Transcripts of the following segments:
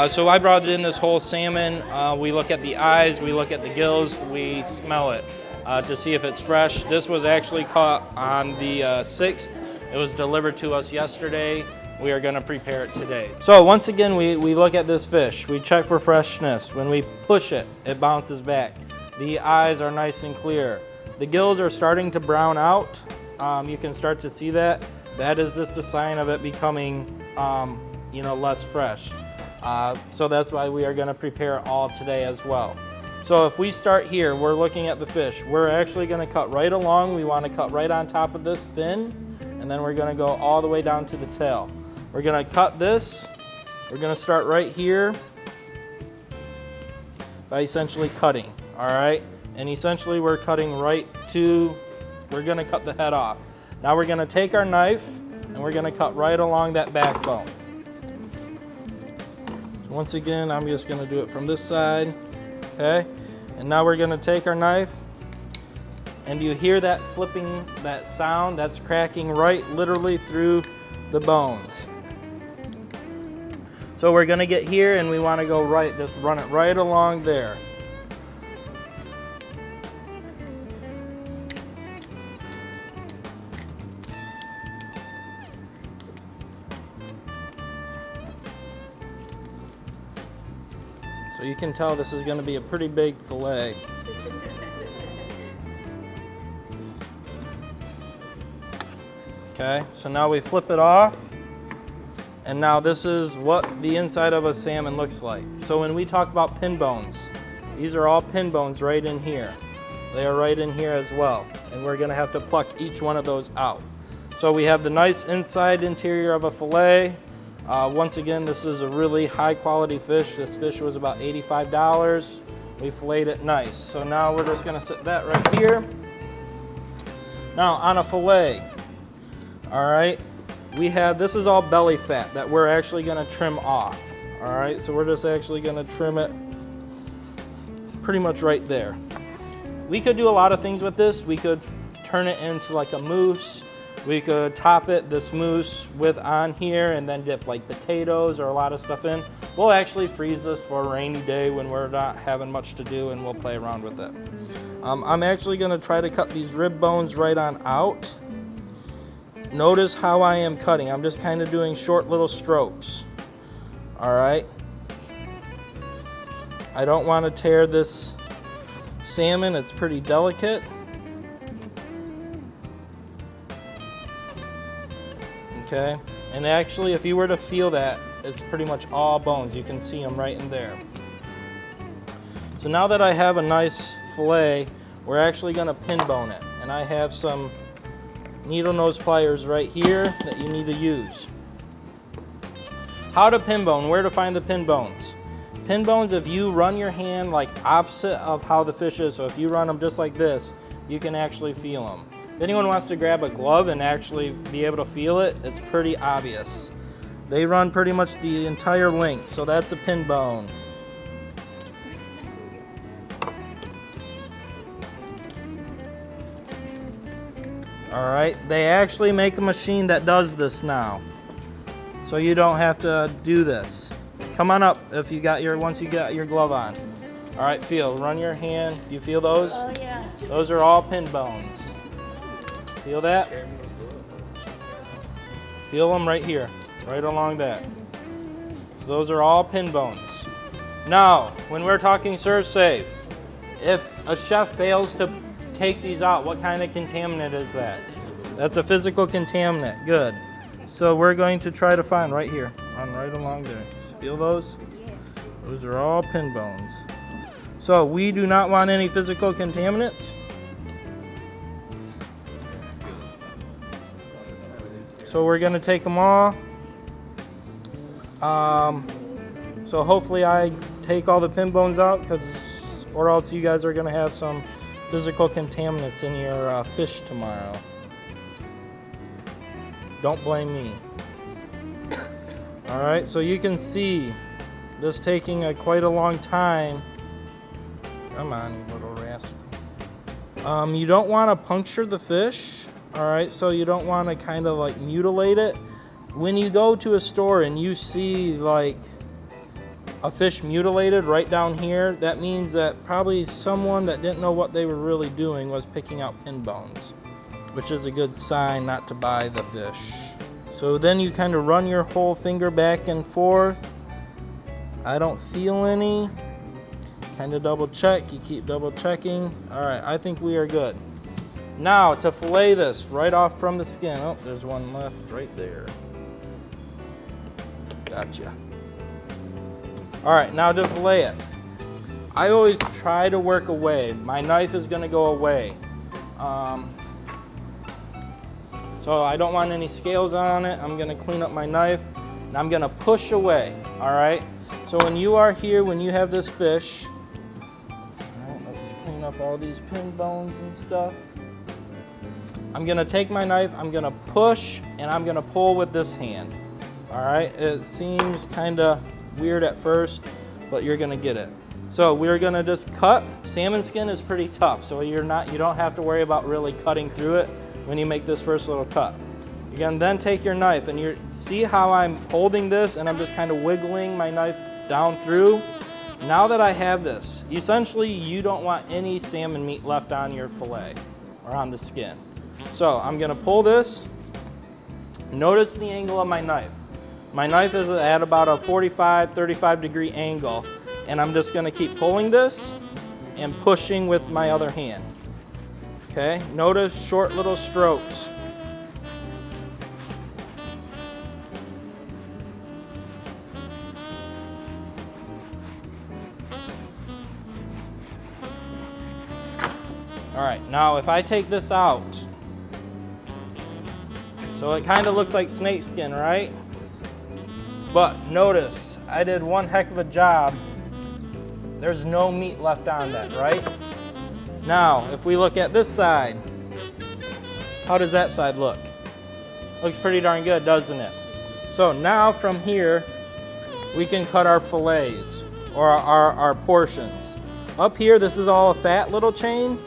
So I brought in this whole salmon. We look at the eyes, we look at the gills, we smell it to see if it's fresh. This was actually caught on the 6th. It was delivered to us yesterday. We are going to prepare it today. So once again, we look at this fish. We check for freshness. When we push it, it bounces back. The eyes are nice and clear. The gills are starting to brown out. You can start to see that. That is just a sign of it becoming less fresh. So that's why we are going to prepare it all today as well. So if we start here, we're looking at the fish. We're actually going to cut right along. We want to cut right on top of this fin, and then we're going to go all the way down to the tail. We're going to cut this. We're going to start right here by essentially cutting, all right? And essentially we're cutting we're going to cut the head off. Now we're going to take our knife and we're going to cut right along that backbone. So once again, I'm just going to do it from this side, okay? And now we're going to take our knife, and you hear that flipping, that sound, that's cracking right literally through the bones. So we're going to get here and we want to go right, just run it right along there. So you can tell this is going to be a pretty big fillet. Okay, so now we flip it off, and now this is what the inside of a salmon looks like. So when we talk about pin bones, these are all pin bones right in here. They are right in here as well, and we're going to have to pluck each one of those out. So we have the nice inside interior of a fillet. Once again, this is a really high quality fish. This fish was about $85. We filleted it nice. So now we're just going to set that right here. Now on a fillet, all right, this is all belly fat that we're actually going to trim off. All right, so we're just actually going to trim it pretty much right there. We could do a lot of things with this. We could turn it into like a mousse. We could top it, this mousse, with on here and then dip like potatoes or a lot of stuff in. We'll actually freeze this for a rainy day when we're not having much to do, and we'll play around with it. I'm actually going to try to cut these rib bones right on out. Notice how I am cutting. I'm just kind of doing short little strokes. All right. I don't want to tear this salmon. It's pretty delicate. Okay. And actually, if you were to feel that, it's pretty much all bones. You can see them right in there. So now that I have a nice fillet, we're actually going to pin bone it. And I have some needle nose pliers right here that you need to use. How to pin bone, where to find the pin bones. Pin bones, if you run your hand like opposite of how the fish is, so if you run them just like this, you can actually feel them. If anyone wants to grab a glove and actually be able to feel it, it's pretty obvious. They run pretty much the entire length, so that's a pin bone. All right, they actually make a machine that does this now, so you don't have to do this. Come on up if you got once you got your glove on. All right, run your hand. Do you feel those? Oh yeah. Those are all pin bones. Feel that? Feel them right here, right along that. So those are all pin bones. Now, when we're talking serve safe, if a chef fails to take these out, what kind of contaminant is that? That's a physical contaminant. Good. So we're going to try to find right here, right along there. Feel those? Those are all pin bones. So we do not want any physical contaminants. So we're going to take them all. So hopefully I take all the pin bones out, or else you guys are going to have some physical contaminants in your fish tomorrow. Don't blame me. All right, so you can see this taking quite a long time. Come on, you little rascal. You don't want to puncture the fish. All right, so you don't want to kind of like mutilate it. When you go to a store and you see like a fish mutilated right down here, that means that probably someone that didn't know what they were really doing was picking out pin bones, which is a good sign not to buy the fish. So then you kind of run your whole finger back and forth. I don't feel any. Kind of double check, you keep double checking. All right, I think we are good. Now to fillet this right off from the skin. Oh, there's one left right there. Gotcha. All right, now to fillet it. I always try to work away. My knife is gonna go away. So I don't want any scales on it. I'm gonna clean up my knife and I'm gonna push away, all right? So when you are here, when you have this fish, all right, let's clean up all these pin bones and stuff. I'm gonna take my knife, I'm gonna push, and I'm gonna pull with this hand, all right? It seems kinda weird at first, but you're gonna get it. So we're gonna just cut. Salmon skin is pretty tough, so you don't have to worry about really cutting through it when you make this first little cut. You're gonna then take your knife and see how I'm holding this and I'm just kind of wiggling my knife down through. Now that I have this, essentially you don't want any salmon meat left on your fillet or on the skin. So I'm gonna pull this. Notice the angle of my knife. My knife is at about a 45, 35 degree angle, and I'm just gonna keep pulling this and pushing with my other hand. Okay, notice short little strokes. All right, now if I take this out, so it kind of looks like snake skin, right? But notice, I did one heck of a job. There's no meat left on that, right? Now, if we look at this side, how does that side look? Looks pretty darn good, doesn't it? So now from here, we can cut our fillets or our portions. Up here, this is all a fat little chain.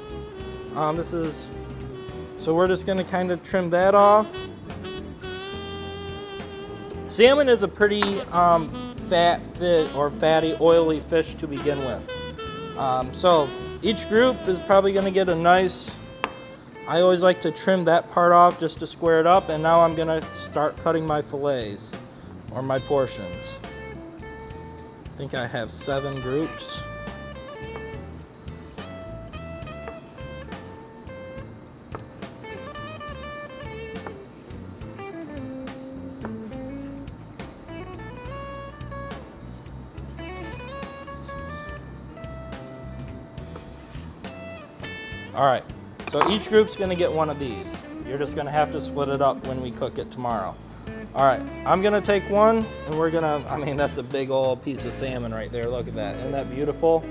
So we're just gonna kind of trim that off. Salmon is a pretty fat fish or fatty, oily fish to begin with. So each group is probably gonna get a nice, I always like to trim that part off just to square it up, and now I'm gonna start cutting my fillets or my portions. I think I have 7 groups. All right, so each group's gonna get one of these. You're just gonna have to split it up when we cook it tomorrow. All right, I'm gonna take one and we're gonna, I mean, that's a big old piece of salmon right there. Look at that, isn't that beautiful?